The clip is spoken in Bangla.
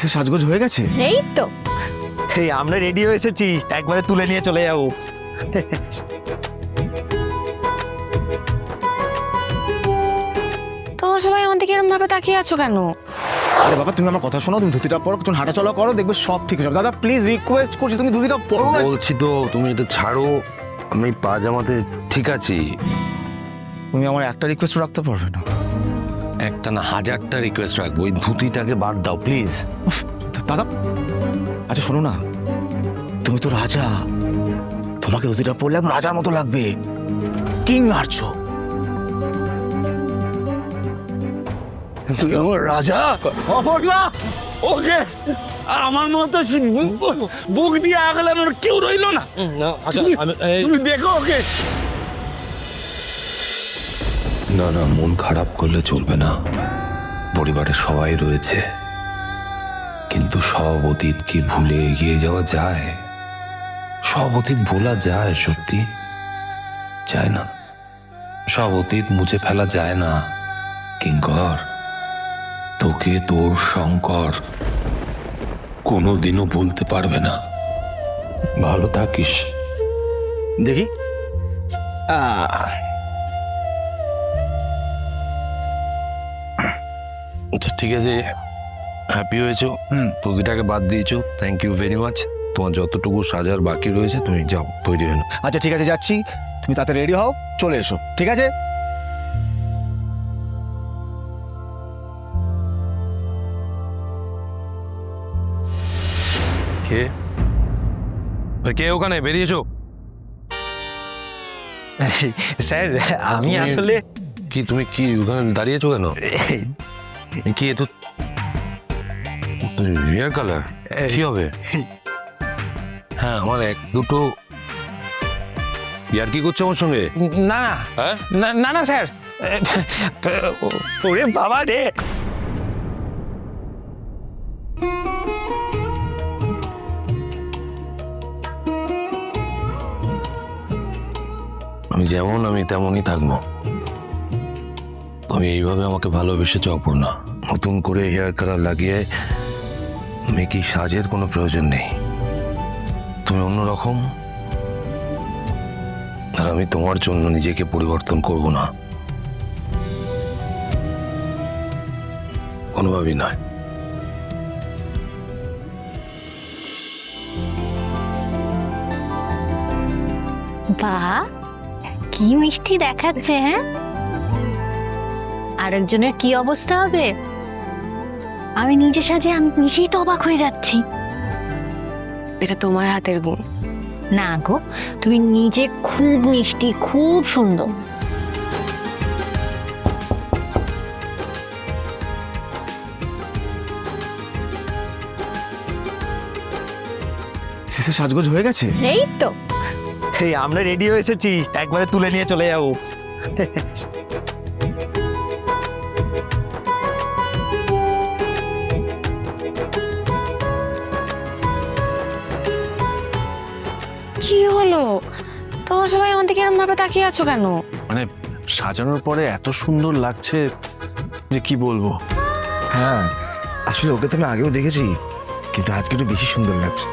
সিসে সাজগোজ হয়ে গেছে? এই তো এই আমরা রেডি হয়ে এসেছি, একবারে তুলে নিয়ে চলে যাবো। তোমরা সবাই আমার দিকে এরকম ভাবে তাকিয়ে আছো কেন? আরে বাবা তুমি আমার কথা শোনো, তুমি ধুতিটা পরো, কিছু হাঁটা চলা করো, দেখবে সব ঠিক হয়ে যাবে। দাদা প্লিজ রিকোয়েস্ট করছি, তুমি ধুতিটা পরো না। বলছি তো তুমি এটা ছাড়ো, আমি পাজামাতে ঠিক আছি। তুমি আমার একটা রিকোয়েস্ট রাখতে পারবে না? একটা না হাজারটা রিকোয়েস্ট রাখবো, ওই ধুতিটাকে বাদ দাও প্লিজ। উফ, দাদা আচ্ছা শোনো না, তুমি তো রাজা, তোমাকে ধুতিটা পরলে একদম রাজার মতো লাগবে, কিং আর্চো। তুই আমার রাজা অপর্ণা, ওকে আমার মতো বুক দিয়ে আগলানোর কেউ রইলো না। তুমি দেখো ওকে। না না, মন খারাপ করলে চলবে না, পরিবারের সবাই রয়েছে, কিন্তু সব অতীত কি ভুলে এগিয়ে যাওয়া যায়? সব অতীত ভোলা যায় সত্যি? যায় না, সব অতীত মুছে ফেলা যায় না। কিঙ্কর, তোকে তোর শঙ্কর কোনোদিনও বলতে পারবে না। ভালো থাকিস। দেখি আচ্ছা ঠিক আছে, হ্যাপি হয়েছো, ধুতিটাকে বাদ দিয়েছো, থ্যাংক ইউ ভেরি মাচ। তোমার যতটুকু সাজার বাকি রয়েছে তুমি যাও, তৈরি হয়ে নাও। আচ্ছা ঠিক আছে যাচ্ছি, তুমি তাতে রেডি হও, চলে এসো, ঠিক আছে? কে কে ওখানে? বেরিয়েছো? স্যার আমি আসলে কি তুমি কি ওখানে দাঁড়িয়েছো কেন? কি এ তো হেয়ার কালার, কি হবে? হ্যাঁ আমার এক দুটো ইয়ার কি করছো আমার সঙ্গে? না না হ্যাঁ না না স্যার, ওরে বাবা রে। আমি যেমন আমি তেমনই থাকবো। তুমি এইভাবে আমাকে ভালোবেসেছো অপর্ণা, নতুন করে হেয়ার কালার লাগিয়ে মেকি সাজের কোনো প্রয়োজন নেই। তুমি অন্যরকম, আর আমি তোমার জন্য নিজেকে পরিবর্তন করব না, কোনোভাবেই নয়। বাহ, কি মিষ্টি দেখাচ্ছে। হ্যাঁ, আরেকজনের কি অবস্থা হবে? আমি নিজে সাজে আমি নিজেই তো অবাক হয়ে যাচ্ছি। এটা তোমার হাতের গুণ না গো, তুমি নিজে খুব মিষ্টি, খুব সুন্দর। সিসে সাজগোজ হয়ে গেছে? এই তো এই আমরা রেডি হয়ে এসেছি, একবারে তুলে নিয়ে চলে যাবো। কি হলো? তোমরা সবাই আমার দিকে এরকম ভাবে তাকিয়ে আছো কেন? মানে সাজানোর পরে এত সুন্দর লাগছে যে কি বলবো। হ্যাঁ আসলে ওকে তো আমি আগেও দেখেছি, কিন্তু আজকে একটু বেশি সুন্দর লাগছে।